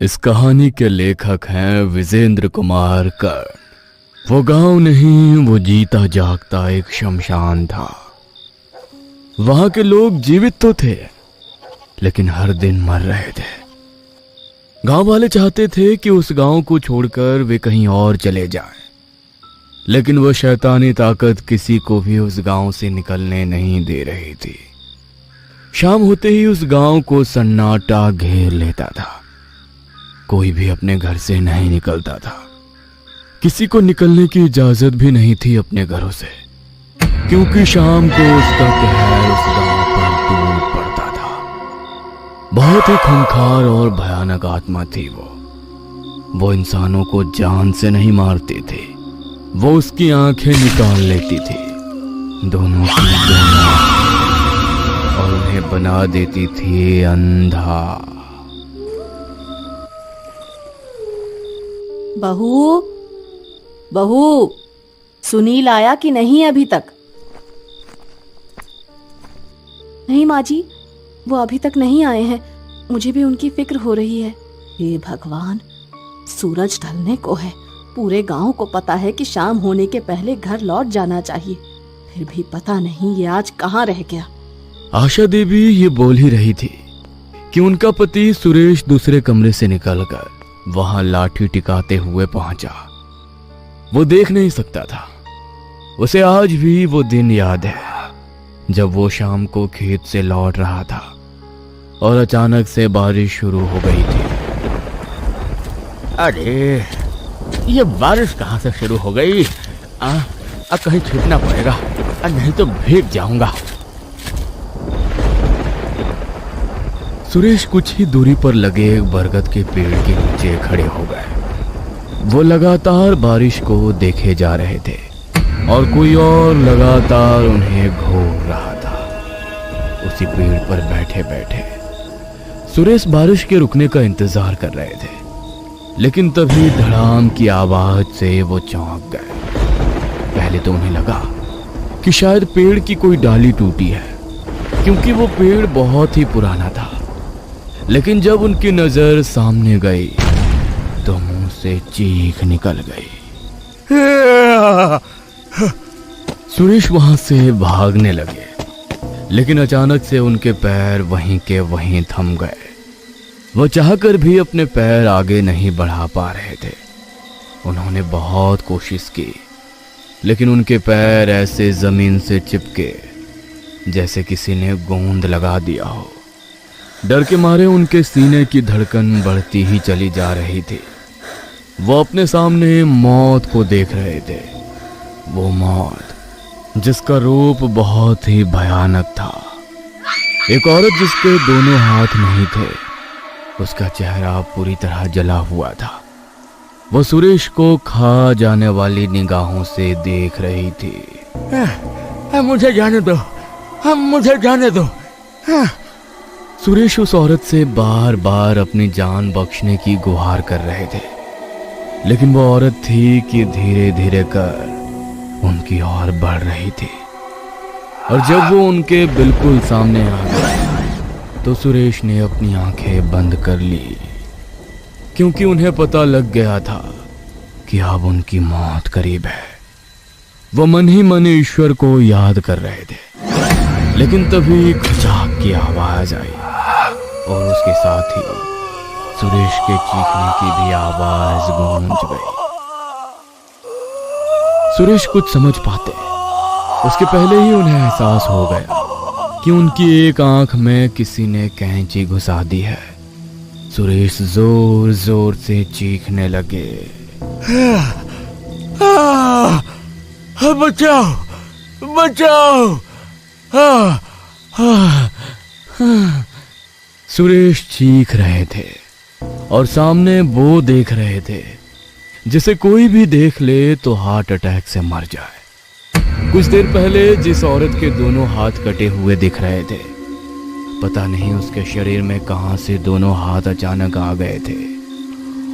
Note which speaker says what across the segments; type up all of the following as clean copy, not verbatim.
Speaker 1: इस कहानी के लेखक हैं विजेंद्र कुमार कर्ण। वो गांव नहीं, वो जीता जागता एक शमशान था। वहां के लोग जीवित तो थे, लेकिन हर दिन मर रहे थे। गांव वाले चाहते थे कि उस गांव को छोड़कर वे कहीं और चले जाएं, लेकिन वह शैतानी ताकत किसी को भी उस गांव से निकलने नहीं दे रही थी। शाम होते ही उस गांव को सन्नाटा घेर लेता था। कोई भी अपने घर से नहीं निकलता था। किसी को निकलने की इजाजत भी नहीं थी अपने घरों से, क्योंकि शाम को उसका कहर उस गांव पर टूट पड़ता था। बहुत ही खूंखार और भयानक आत्मा थी वो इंसानों को जान से नहीं मारती थी, वो उसकी आंखें निकाल लेती थी, दोनों की दोनों, और उन्हें बना देती थी अंधा।
Speaker 2: बहू, बहू, सुनील आया कि नहीं अभी तक? नहीं माँ जी, वो अभी तक नहीं आए हैं। मुझे भी उनकी फिक्र हो रही है। हे भगवान, सूरज ढलने को है। पूरे गांव को पता है कि शाम होने के पहले घर लौट जाना चाहिए, फिर भी पता नहीं ये आज कहाँ रह गया।
Speaker 1: आशा देवी ये बोल ही रही थी कि उनका पति सुरेश दूसरे कमरे से निकलकर वहां लाठी टिकाते हुए पहुंचा। वो देख नहीं सकता था। उसे आज भी वो दिन याद है जब वो शाम को खेत से लौट रहा था और अचानक से बारिश शुरू हो गई थी।
Speaker 3: अरे ये बारिश कहाँ से शुरू हो गई? अब कहीं छूटना पड़ेगा, नहीं तो भीग जाऊंगा।
Speaker 1: सुरेश कुछ ही दूरी पर लगे एक बरगद के पेड़ के नीचे खड़े हो गए। वो लगातार बारिश को देखे जा रहे थे और कोई और लगातार उन्हें घूर रहा था। उसी पेड़ पर बैठे बैठे सुरेश बारिश के रुकने का इंतजार कर रहे थे, लेकिन तभी धड़ाम की आवाज से वो चौंक गए। पहले तो उन्हें लगा कि शायद पेड़ की कोई डाली टूटी है, क्योंकि वो पेड़ बहुत ही पुराना था। लेकिन जब उनकी नजर सामने गई तो मुंह से चीख निकल गई। सुरेश वहां से भागने लगे, लेकिन अचानक से उनके पैर वहीं के वहीं थम गए। वो चाहकर भी अपने पैर आगे नहीं बढ़ा पा रहे थे। उन्होंने बहुत कोशिश की, लेकिन उनके पैर ऐसे जमीन से चिपके जैसे किसी ने गोंद लगा दिया हो। डर के मारे उनके सीने की धड़कन बढ़ती ही चली जा रही थी। वो अपने सामने मौत को देख रहे थे। वो मौत जिसका रूप बहुत ही भयानक था। एक औरत जिसके दोनों हाथ नहीं थे, उसका चेहरा पूरी तरह जला हुआ था। वो सुरेश को खा जाने वाली निगाहों से देख रही थी।
Speaker 3: मुझे जाने दो, मुझे जाने दो।
Speaker 1: सुरेश उस औरत से बार बार अपनी जान बख्शने की गुहार कर रहे थे, लेकिन वो औरत थी कि धीरे धीरे कर उनकी ओर बढ़ रही थी। और जब वो उनके बिल्कुल सामने आ गई तो सुरेश ने अपनी आंखें बंद कर ली, क्योंकि उन्हें पता लग गया था कि अब उनकी मौत करीब है। वो मन ही मन ईश्वर को याद कर रहे थे, लेकिन तभी खचाक की आवाज आई और उसके साथ ही सुरेश के चीखने की भी आवाज गूंज गई। सुरेश कुछ समझ पाते उसके पहले ही उन्हें एहसास हो गया कि उनकी एक आंख में किसी ने कैंची घुसा दी है। सुरेश जोर जोर से चीखने लगे,
Speaker 3: बचाओ, बचाओ।
Speaker 1: सुरेश चीख रहे थे और सामने वो देख रहे थे जिसे कोई भी देख ले तो हार्ट अटैक से मर जाए। कुछ देर पहले जिस औरत के दोनों हाथ कटे हुए दिख रहे थे, पता नहीं उसके शरीर में कहां से दोनों हाथ अचानक आ गए थे,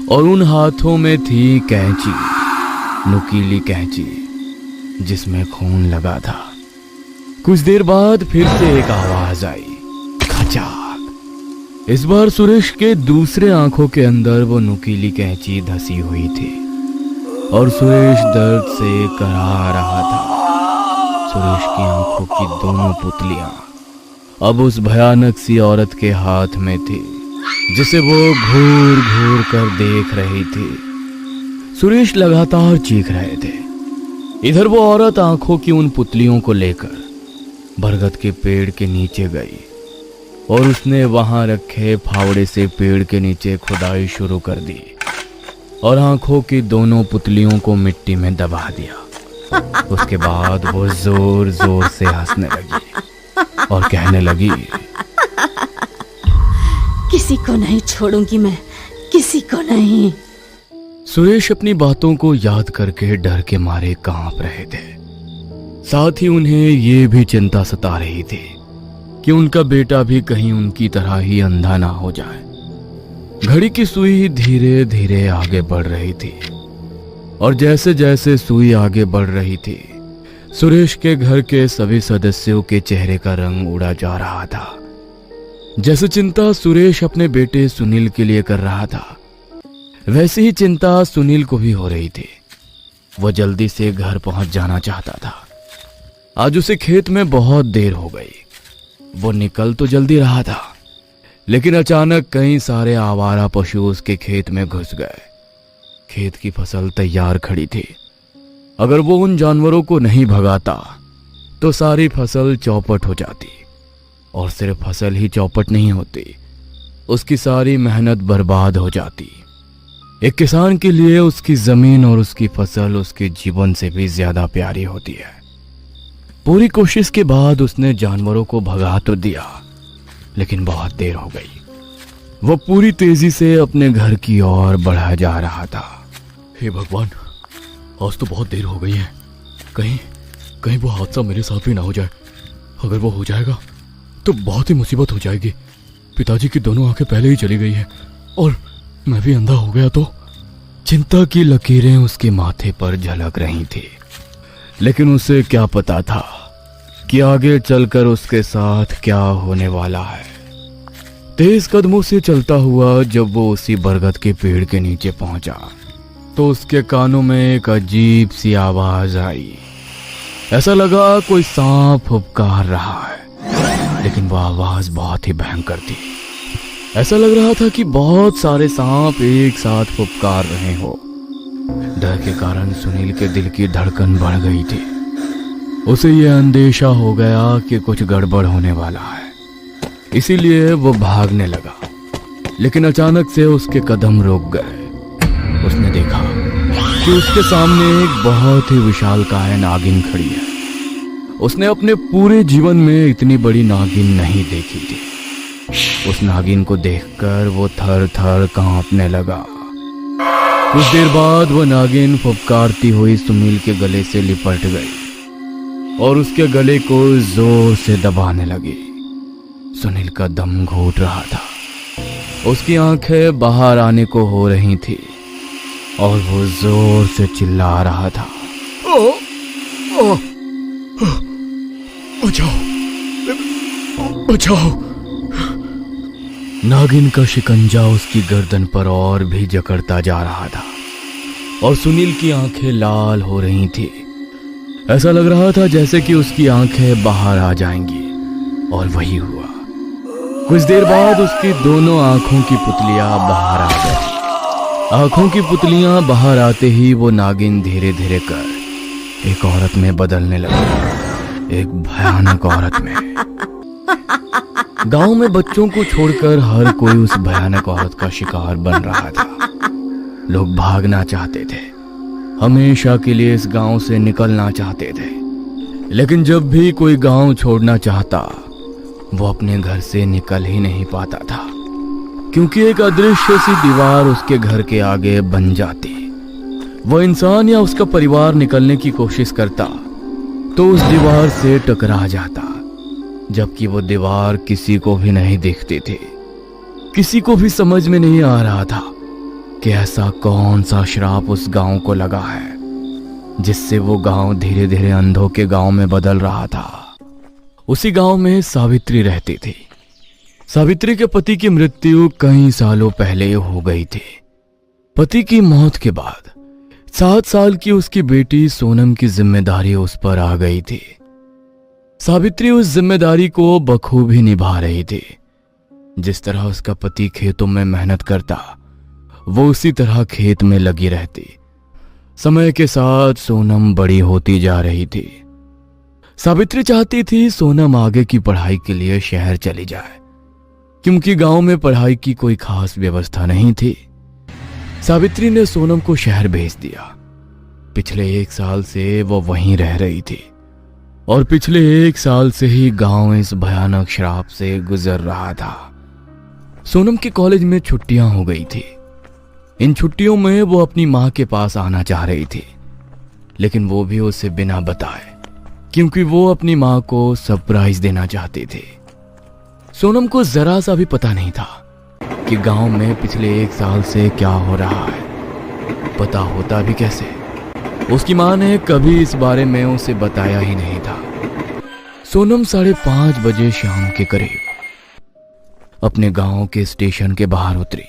Speaker 1: और उन हाथों में थी कैंची, नुकीली कैंची जिसमें खून लगा था। कुछ देर बाद फिर से एक आवाज आई, खचाक। इस बार सुरेश के दूसरे आंखों के अंदर वो नुकीली कैंची धसी हुई थी और सुरेश दर्द से कराह रहा था। सुरेश की आंखों की दोनों पुतलियां अब उस भयानक सी औरत के हाथ में थी जिसे वो घूर घूर कर देख रही थी। सुरेश लगातार चीख रहे थे। इधर वो औरत आंखों की उन पुतलियों को लेकर बरगद के पेड़ के नीचे गई और उसने वहां रखे फावड़े से पेड़ के नीचे खुदाई शुरू कर दी और आंखों की दोनों पुतलियों को मिट्टी में दबा दिया। उसके बाद वो जोर जोर से हंसने लगी और कहने लगी,
Speaker 2: किसी को नहीं छोड़ूंगी मैं, किसी को नहीं।
Speaker 1: सुरेश अपनी बातों को याद करके डर के मारे कांप रहे थे। साथ ही उन्हें ये भी चिंता सता रही थी कि उनका बेटा भी कहीं उनकी तरह ही अंधा ना हो जाए। घड़ी की सुई धीरे धीरे आगे बढ़ रही थी और जैसे जैसे सुई आगे बढ़ रही थी सुरेश के घर के सभी सदस्यों के चेहरे का रंग उड़ा जा रहा था। जैसे चिंता सुरेश अपने बेटे सुनील के लिए कर रहा था वैसी ही चिंता सुनील को भी हो रही थी। वो जल्दी से घर पहुंच जाना चाहता था। आज उसे खेत में बहुत देर हो गई। वो निकल तो जल्दी रहा था लेकिन अचानक कई सारे आवारा पशु उसके खेत में घुस गए। खेत की फसल तैयार खड़ी थी। अगर वो उन जानवरों को नहीं भगाता तो सारी फसल चौपट हो जाती और सिर्फ फसल ही चौपट नहीं होती, उसकी सारी मेहनत बर्बाद हो जाती। एक किसान के लिए उसकी जमीन और उसकी फसल उसके जीवन से भी ज्यादा प्यारी होती है। पूरी कोशिश के बाद उसने जानवरों को भगा तो दिया लेकिन बहुत देर हो गई। वो पूरी तेजी से अपने घर की ओर बढ़ा जा रहा था। हे भगवान, आज तो बहुत देर हो गई है। कहीं वो हादसा मेरे साथ भी ना हो जाए। अगर वो हो जाएगा तो बहुत ही मुसीबत हो जाएगी। पिताजी की दोनों आंखें पहले ही चली गई हैं और मैं भी अंधा हो गया तो। चिंता की लकीरें उसके माथे पर झलक रही थी लेकिन उसे क्या पता था कि आगे चलकर उसके साथ क्या होने वाला है। तेज कदमों से चलता हुआ जब वो उसी बरगद के पेड़ के नीचे पहुंचा तो उसके कानों में एक अजीब सी आवाज आई। ऐसा लगा कोई सांप फुफकार रहा है लेकिन वो आवाज बहुत ही भयंकर थी। ऐसा लग रहा था कि बहुत सारे सांप एक साथ फुफकार रहे हो। डर के कारण सुनील के दिल की धड़कन बढ़ गई थी। उसे यह अंदेशा हो गया कि कुछ गड़बड़ होने वाला है, इसीलिए वो भागने लगा। लेकिन अचानक से उसके कदम रुक गए। उसने देखा कि उसके सामने एक बहुत ही विशालकाय नागिन खड़ी है। उसने अपने पूरे जीवन में इतनी बड़ी नागिन नहीं देखी थी। उस नागिन को देखकर वो थर थर कांपने लगा। कुछ देर बाद वो नागिन फुफकारती हुई सुनील के गले से लिपट गई और उसके गले को जोर से दबाने लगी। सुनील का दम घोट रहा था। उसकी आंखें बाहर आने को हो रही थी और वो जोर से चिल्ला रहा था, बचाओ, बचाओ। नागिन का शिकंजा उसकी गर्दन पर और भी जकड़ता जा रहा था और सुनील की आंखें लाल हो रही थी। ऐसा लग रहा था जैसे कि उसकी आंखें बाहर आ जाएंगी और वही हुआ। कुछ देर बाद उसकी दोनों आंखों की पुतलियां बाहर आ गई। आंखों की पुतलियां बाहर आते ही वो नागिन धीरे धीरे कर एक औरत में बदलने लगी, एक भयानक औरत में। गांव में बच्चों को छोड़कर हर कोई उस भयानक औरत का शिकार बन रहा था। लोग भागना चाहते थे, हमेशा के लिए इस गांव से निकलना चाहते थे। लेकिन जब भी कोई गांव छोड़ना चाहता वो अपने घर से निकल ही नहीं पाता था, क्योंकि एक अदृश्य सी दीवार उसके घर के आगे बन जाती। वो इंसान या उसका परिवार निकलने की कोशिश करता तो उस दीवार से टकरा जाता, जबकि वो दीवार किसी को भी नहीं दिखती थी। किसी को भी समझ में नहीं आ रहा था कि ऐसा कौन सा श्राप उस गांव को लगा है जिससे वो गांव धीरे धीरे अंधों के गांव में बदल रहा था। उसी गांव में सावित्री रहती थी। सावित्री के पति की मृत्यु कई सालों पहले हो गई थी। पति की मौत के बाद 7 साल की उसकी बेटी सोनम की जिम्मेदारी उस पर आ गई थी। सावित्री उस जिम्मेदारी को बखूबी निभा रही थी। जिस तरह उसका पति खेतों में मेहनत करता, वो उसी तरह खेत में लगी रहती। समय के साथ सोनम बड़ी होती जा रही थी। सावित्री चाहती थी सोनम आगे की पढ़ाई के लिए शहर चली जाए, क्योंकि गांव में पढ़ाई की कोई खास व्यवस्था नहीं थी। सावित्री ने सोनम को शहर भेज दिया। पिछले 1 साल से वो वहीं रह रही थी और पिछले 1 साल से ही गांव इस भयानक श्राप से गुजर रहा था। सोनम की कॉलेज में छुट्टियां हो गई थी। इन छुट्टियों में वो अपनी मां के पास आना चाह रही थी, लेकिन वो भी उसे बिना बताए, क्योंकि वो अपनी मां को सरप्राइज देना चाहती थी। सोनम को जरा सा भी पता नहीं था कि गांव में पिछले 1 साल से क्या हो रहा है। पता होता भी कैसे? उसकी मां ने कभी इस बारे में उसे बताया ही नहीं था। सोनम 5:30 बजे शाम के करीब अपने गांव के स्टेशन के बाहर उतरी,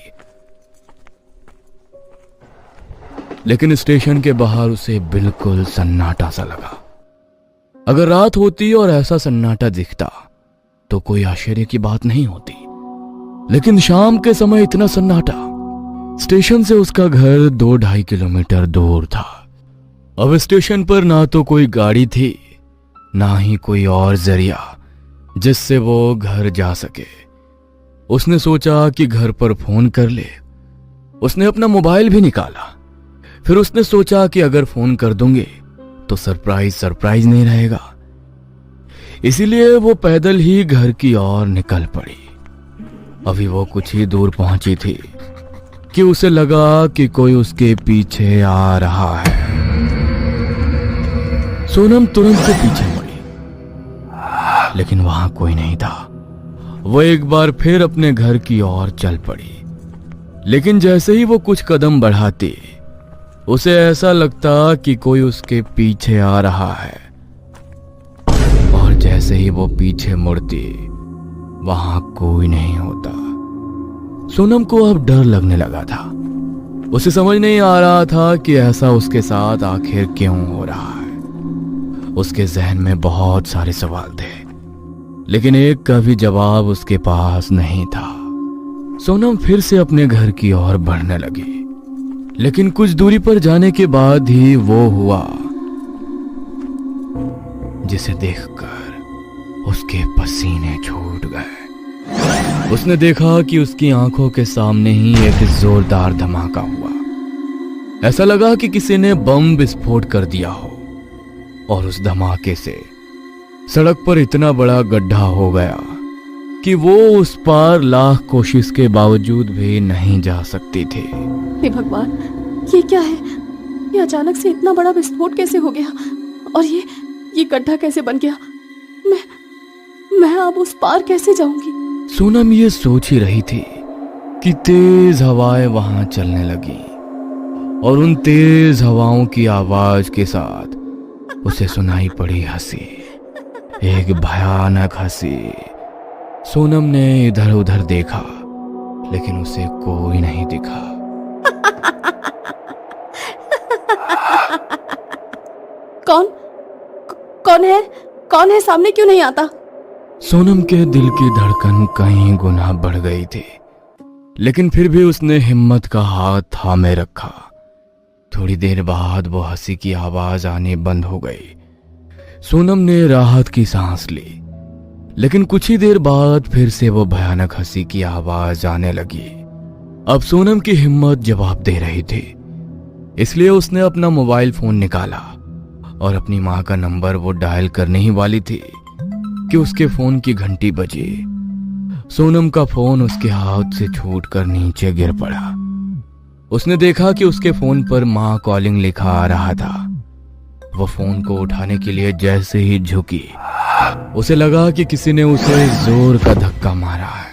Speaker 1: लेकिन स्टेशन के बाहर उसे बिल्कुल सन्नाटा सा लगा। अगर रात होती और ऐसा सन्नाटा दिखता तो कोई आश्चर्य की बात नहीं होती, लेकिन शाम के समय इतना सन्नाटा। स्टेशन से उसका घर 2-2.5 किलोमीटर दूर था। अब स्टेशन पर ना तो कोई गाड़ी थी, ना ही कोई और जरिया जिससे वो घर जा सके। उसने सोचा कि घर पर फोन कर ले। उसने अपना मोबाइल भी निकाला। फिर उसने सोचा कि अगर फोन कर दूंगे तो सरप्राइज नहीं रहेगा। इसीलिए वो पैदल ही घर की ओर निकल पड़ी। अभी वो कुछ ही दूर पहुंची थी कि उसे लगा कि कोई उसके पीछे आ रहा है। सोनम तुरंत से पीछे मुड़ी, लेकिन वहां कोई नहीं था। वो एक बार फिर अपने घर की ओर चल पड़ी, लेकिन जैसे ही वो कुछ कदम बढ़ाती, उसे ऐसा लगता कि कोई उसके पीछे आ रहा है। और जैसे ही वो पीछे मुड़ती, वहां कोई नहीं होता। सोनम को अब डर लगने लगा था। उसे समझ नहीं आ रहा था कि ऐसा उसके साथ आखिर क्यों हो रहा है। उसके जहन में बहुत सारे सवाल थे, लेकिन एक का भी जवाब उसके पास नहीं था। सोनम फिर से अपने घर की ओर बढ़ने लगी, लेकिन कुछ दूरी पर जाने के बाद ही वो हुआ जिसे देखकर उसके पसीने छूट गए। उसने देखा कि उसकी आंखों के सामने ही एक जोरदार धमाका हुआ। ऐसा लगा कि किसी ने बम विस्फोट कर दिया हो, और उस धमाके से सड़क पर इतना बड़ा गड्ढा हो गया कि वो उस पार लाख कोशिश के बावजूद भी नहीं जा सकती थी।
Speaker 2: हे भगवान, ये क्या है? ये अचानक से इतना बड़ा विस्फोट कैसे हो गया? और ये गड्ढा कैसे बन गया? मैं अब उस पार कैसे जाऊंगी?
Speaker 1: सोनम ये सोच ही रही थी कि तेज हवाएं वहां चलने लगी, और उन तेज हवाओं की आवाज के साथ उसे सुनाई पड़ी हंसी, एक भयानक हंसी। सोनम ने इधर उधर देखा, लेकिन उसे कोई नहीं दिखा।
Speaker 2: कौन है? सामने क्यों नहीं आता?
Speaker 1: सोनम के दिल की धड़कन कई गुना बढ़ गई थी, लेकिन फिर भी उसने हिम्मत का हाथ थामे रखा। थोड़ी देर बाद वो हंसी की आवाज आनी बंद हो गई। सोनम ने राहत की सांस ली, लेकिन कुछ ही देर बाद फिर से वो भयानक हंसी की आवाज आने लगी। अब सोनम की हिम्मत जवाब दे रही थी, इसलिए उसने अपना मोबाइल फोन निकाला और अपनी मां का नंबर वो डायल करने ही वाली थी कि उसके फोन की घंटी बजी। सोनम का फोन उसके हाथ से छूटकर नीचे गिर पड़ा। उसने देखा कि उसके फोन पर मां कॉलिंग लिखा आ रहा था। वो फोन को उठाने के लिए जैसे ही झुकी, उसे लगा कि किसी ने उसे जोर का धक्का मारा है।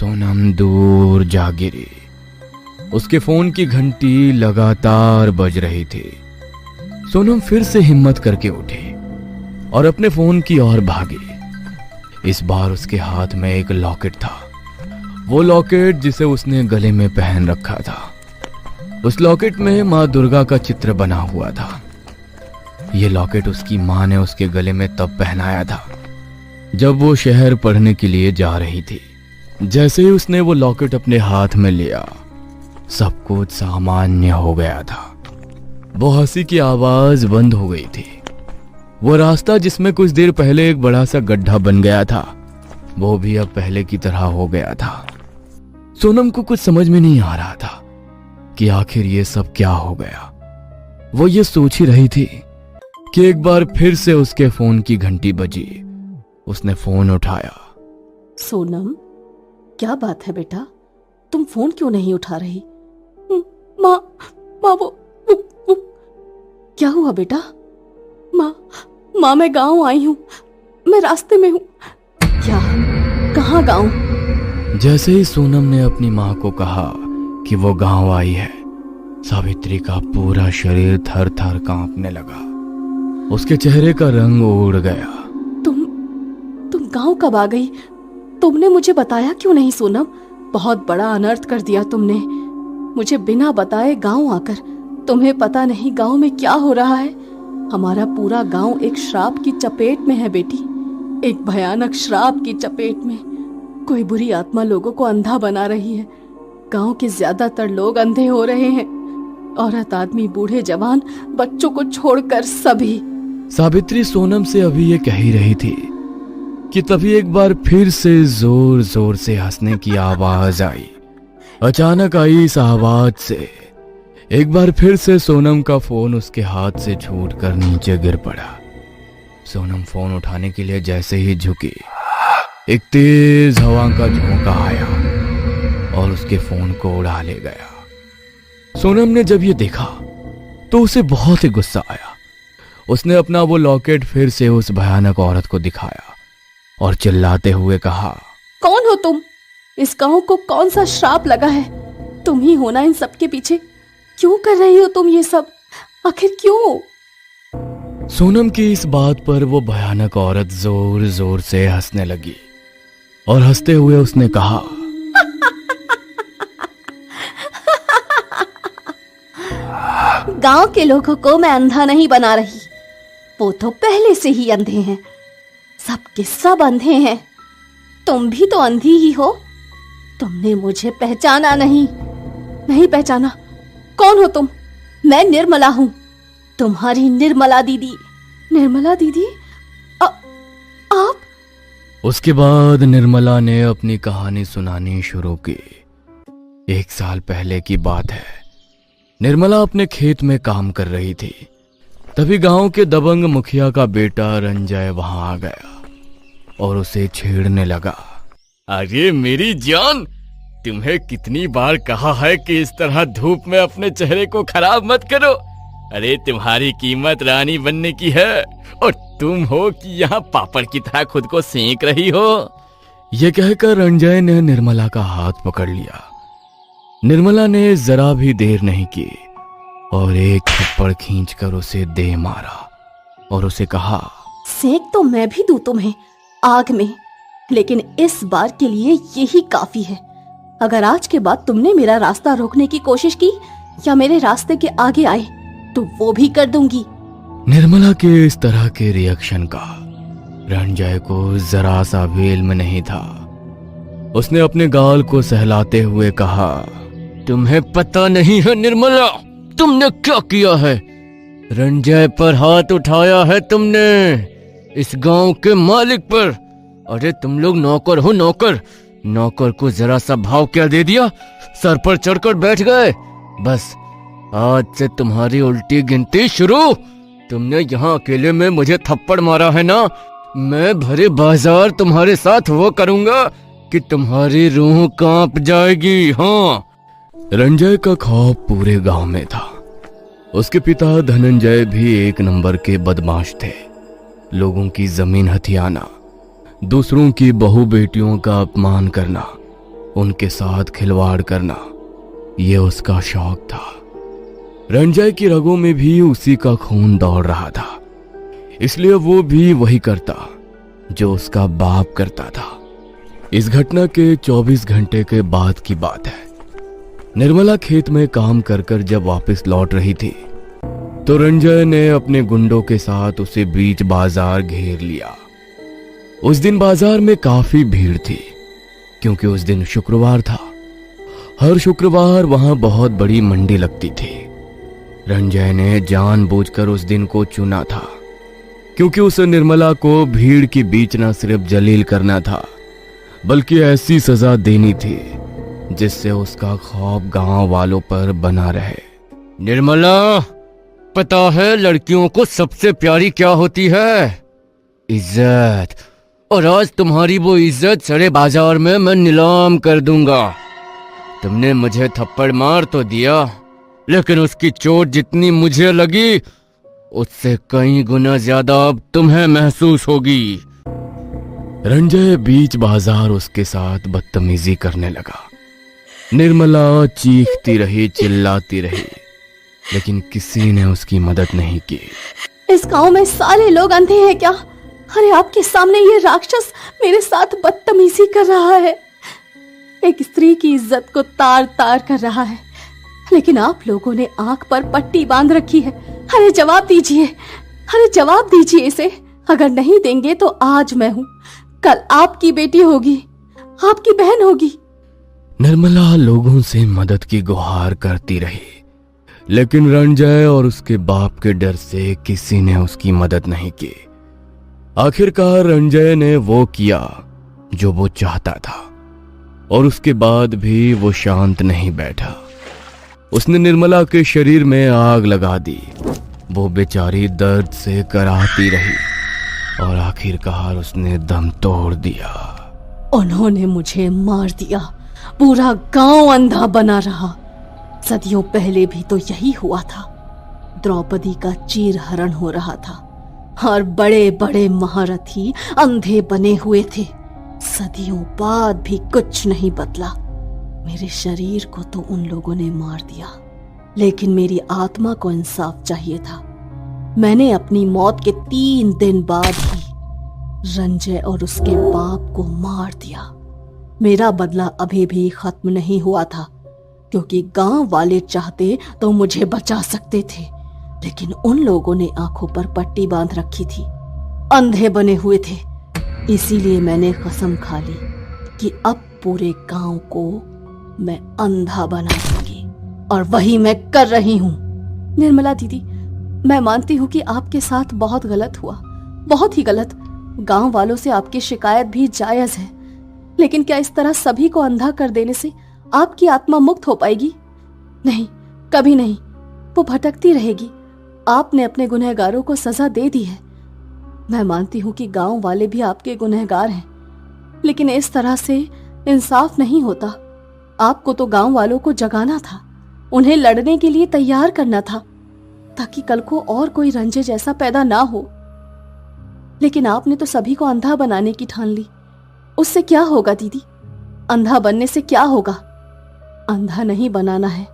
Speaker 1: सोनम दूर जा गिरी। उसके फोन की घंटी लगातार बज रही थी। सोनम फिर से हिम्मत करके उठी और अपने फोन की ओर भागी। इस बार उसके हाथ में एक लॉकेट था। वो लॉकेट जिसे उसने गले में पहन रखा था। उस लॉकेट में माँ दुर्गा का चित्र बना हुआ था। ये लॉकेट उसकी माँ ने उसके गले में तब पहनाया था जब वो शहर पढ़ने के लिए जा रही थी। जैसे ही उसने वो लॉकेट अपने हाथ में लिया, सब कुछ सामान्य हो गया था। वो हंसी की आवाज बंद हो गई थी। वो रास्ता जिसमें कुछ देर पहले एक बड़ा सा गड्ढा बन गया था, वो भी अब पहले की तरह हो गया था। सोनम को कुछ समझ में नहीं आ रहा था कि आखिर ये सब क्या हो गया। वो ये सोच ही रही थी कि एक बार फिर से उसके फोन की घंटी बजी। उसने फोन उठाया।
Speaker 2: सोनम, क्या बात है बेटा, तुम फोन क्यों नहीं उठा रही? माँ, वो क्या हुआ बेटा? माँ, मैं गांव आई हूँ, मैं रास्ते में हूँ। क्या? कहाँ गांव?
Speaker 1: जैसे ही सोनम ने अपनी माँ को कहा कि वो गांव आई है, सावित्री का पूरा शरीर थर थर कांपने लगा। उसके चेहरे का रंग उड़ गया।
Speaker 2: तुम गांव कब आ गई? तुमने मुझे बताया क्यों नहीं सोनम? बहुत बड़ा अनर्थ कर दिया तुमने। मुझे बिना बताए गांव आकर। तुम्हें पता नहीं गांव में क्या हो रहा है? हमारा पूरा गांव एक श्राप की चपेट में है बेटी, एक भयानक श्राप की चपेट में। कोई बुरी आत्मा लोगों को अंधा बना रही है। गांव के ज्यादातर लोग अंधे हो रहे हैं। औरत, आदमी, बूढ़े, जवान, बच्चों को छोड़कर सभी।
Speaker 1: सावित्री सोनम से अभी ये कह ही रही थी कि तभी एक बार फिर से जोर जोर से हंसने की आवाज आई। अचानक आई इस आवाज से एक बार फिर से सोनम का फोन उसके हाथ से छूटकर नीचे गिर पड़ा। सोनम फोन उठाने के लिए जैसे ही झुकी, एक तेज हवा का झोंका आया और उसके फोन को उड़ा ले गया। सोनम ने जब ये देखा तो उसे बहुत ही गुस्सा आया। उसने अपना वो लॉकेट फिर से उस भयानक औरत को दिखाया और चिल्लाते हुए कहा,
Speaker 2: कौन हो तुम? इस गांव को कौन सा श्राप लगा है? तुम ही हो ना इन सब के पीछे? क्यों कर रही हो तुम ये सब? आखिर क्यों?
Speaker 1: सोनम की इस बात पर वो भयानक औरत जोर जोर से हंसने लगी और हंसते हुए उसने कहा,
Speaker 2: गांव के लोगों को मैं अंधा नहीं बना रही, वो तो पहले से ही अंधे हैं। सब के सब अंधे हैं। तुम भी तो अंधी ही हो। तुमने मुझे पहचाना नहीं पहचाना? कौन हो तुम? मैं निर्मला हूं, तुम्हारी निर्मला दीदी। निर्मला दीदी? आप?
Speaker 1: उसके बाद निर्मला ने अपनी कहानी सुनानी शुरू की। 1 साल पहले की बात है। निर्मला अपने खेत में काम कर रही थी। तभी गांव के दबंग मुखिया का बेटा रंजय वहां आ गया और उसे छेड़ने लगा।
Speaker 3: अरे मेरी जान, तुम्हें कितनी बार कहा है कि इस तरह धूप में अपने चेहरे को खराब मत करो। अरे तुम्हारी कीमत रानी बनने की है और तुम हो कि यहाँ पापड़ की तरह खुद को सेंक रही हो।
Speaker 1: ये कहकर रंजय ने निर्मला का हाथ पकड़ लिया। निर्मला ने जरा भी देर नहीं की और एक थप्पड़ खींचकर उसे दे मारा और उसे कहा,
Speaker 2: सेक तो मैं भी दूं तुम्हें आग में, लेकिन इस बार के लिए यही काफी है। अगर आज के बाद तुमने मेरा रास्ता रोकने की कोशिश की या मेरे रास्ते के आगे आए तो वो भी कर दूंगी।
Speaker 1: निर्मला के इस तरह के रिएक्शन का रंजय को जरा सा भी इल्म नहीं था। उसने अपने गाल को सहलाते हुए कहा, तुम्हें पता नहीं है निर्मला, तुमने क्या किया है? रंजय पर हाथ उठाया है तुमने, इस गांव के मालिक पर। अरे तुम लोग नौकर हो, नौकर को जरा सा भाव क्या दे दिया, सर पर चढ़कर बैठ गए। बस आज से तुम्हारी उल्टी गिनती शुरू। तुमने यहाँ अकेले में मुझे थप्पड़ मारा है ना, मैं भरे बाजार तुम्हारे साथ वो करूंगा कि तुम्हारी रूह कांप जाएगी। हाँ। रंजय का खौफ पूरे गांव में था। उसके पिता धनंजय भी एक नंबर के बदमाश थे। लोगों की जमीन हथियाना, दूसरों की बहू बेटियों का अपमान करना, उनके साथ खिलवाड़ करना, ये उसका शौक था। रंजय की रगों में भी उसी का खून दौड़ रहा था, इसलिए वो भी वही करता। जो उसका बाप करता था। इस घटना के 24 घंटे के बाद की बात है। निर्मला खेत में काम कर कर जब वापस लौट रही थी तो रंजय ने अपने गुंडों के साथ उसे बीच बाजार घेर लिया। उस दिन बाजार में काफी भीड़ थी क्योंकि उस दिन शुक्रवार था। हर शुक्रवार वहां बहुत बड़ी मंडी लगती थी। रंजय ने जानबूझकर उस दिन को चुना था क्योंकि उसे निर्मला को भीड़ के बीच न सिर्फ जलील करना था बल्कि ऐसी सजा देनी थी जिससे उसका खौफ गांव वालों पर बना रहे।
Speaker 3: निर्मला, पता है लड़कियों को सबसे प्यारी क्या होती है? इज्जत। और आज तुम्हारी वो इज्जत सारे बाजार में मैं नीलाम कर दूंगा। तुमने मुझे थप्पड़ मार तो दिया, लेकिन उसकी चोट जितनी मुझे लगी उससे कई गुना ज्यादा अब तुम्हें महसूस होगी।
Speaker 1: रंजय बीच बाजार उसके साथ बदतमीजी करने लगा। निर्मला चीखती रही, चिल्लाती रही, लेकिन किसी ने उसकी मदद नहीं की।
Speaker 2: इस गांव में सारे लोग अंधे हैं क्या? अरे आपके सामने ये राक्षस मेरे साथ बदतमीजी कर रहा है। एक स्त्री की इज्जत को तार तार कर रहा है, लेकिन आप लोगों ने आंख पर पट्टी बांध रखी है। अरे जवाब दीजिए, अरे जवाब दीजिए इसे। अगर नहीं देंगे तो आज मैं हूं, कल आपकी बेटी होगी, आपकी बहन होगी।
Speaker 1: निर्मला लोगों से मदद की गुहार करती रही, लेकिन रंजय और उसके बाप के डर से किसी ने उसकी मदद नहीं की। आखिरकार रंजय ने वो किया जो वो चाहता था और उसके बाद भी वो शांत नहीं बैठा। उसने निर्मला के शरीर में आग लगा दी। वो बेचारी दर्द से कराहती रही और आखिरकार उसने दम तोड़ दिया।
Speaker 2: उन्होंने मुझे मार दिया, पूरा गांव अंधा बना रहा। सदियों पहले भी तो यही हुआ था। द्रौपदी का चीरहरण हो रहा था और बड़े बड़े महारथी अंधे बने हुए थे। सदियों बाद भी कुछ नहीं बदला। मेरे शरीर को तो उन लोगों ने मार दिया, लेकिन मेरी आत्मा को इंसाफ चाहिए था। मैंने अपनी मौत के 3 दिन बाद ही रंजय और उसके बाप को मार दिया। मेरा बदला अभी भी खत्म नहीं हुआ था, क्योंकि गांव वाले चाहते तो मुझे बचा सकते थे, लेकिन उन लोगों ने आंखों पर पट्टी बांध रखी थी, अंधे बने हुए थे। इसीलिए मैंने कसम खा ली कि अब पूरे गांव को मैं अंधा बना दूंगी, और वही मैं कर रही हूँ। निर्मला दीदी, मैं मानती हूँ कि आपके साथ बहुत गलत हुआ, बहुत ही गलत। गांव वालों से आपकी शिकायत भी जायज है, लेकिन क्या इस तरह सभी को अंधा कर देने से आपकी आत्मा मुक्त हो पाएगी? नहीं, कभी नहीं। वो भटकती रहेगी। आपने अपने गुनहगारों को सजा दे दी है। मैं मानती हूँ कि गांव वाले भी आपके गुनहगार हैं, लेकिन इस तरह से इंसाफ नहीं होता। आपको तो गांव वालों को जगाना था, उन्हें लड़ने के लिए तैयार करना था, ताकि कल को और कोई रंजय जैसा पैदा ना हो। लेकिन आपने तो सभी को अंधा बनाने की ठान ली। उससे क्या होगा दीदी? अंधा बनने से क्या होगा? अंधा नहीं बनाना है,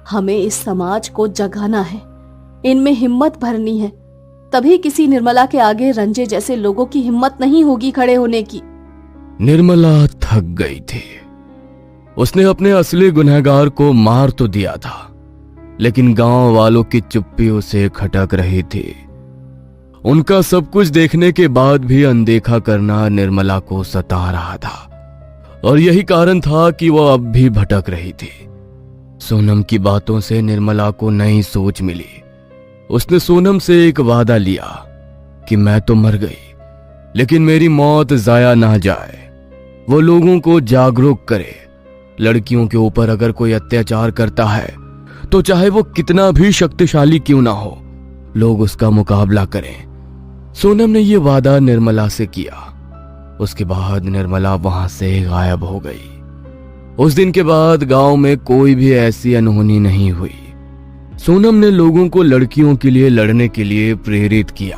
Speaker 2: हमें इस समाज को जगाना है, इनमें हिम्मत भरनी है। तभी किसी निर्मला के आगे रंजय जैसे लोगों की हिम्मत नहीं होगी खड़े होने की।
Speaker 1: निर्मला थक गई थी। उसने अपने असली गुनहगार को मार तो दिया था, लेकिन गांव वालों की चुप्पी उसे खटक रही थी। उनका सब कुछ देखने के बाद भी अनदेखा करना निर्मला को सता रहा था, और यही कारण था कि वो अब भी भटक रही थी। सोनम की बातों से निर्मला को नई सोच मिली। उसने सोनम से एक वादा लिया कि मैं तो मर गई, लेकिन मेरी मौत जाया ना जाए। वो लोगों को जागरूक करे। लड़कियों के ऊपर अगर कोई अत्याचार करता है तो चाहे वो कितना भी शक्तिशाली क्यों ना हो, लोग उसका मुकाबला करें। सोनम ने ये वादा निर्मला से किया। उसके बाद निर्मला वहां से गायब हो गई। उस दिन के बाद गांव में कोई भी ऐसी अनहोनी नहीं हुई। सोनम ने लोगों को लड़कियों के लिए लड़ने के लिए प्रेरित किया।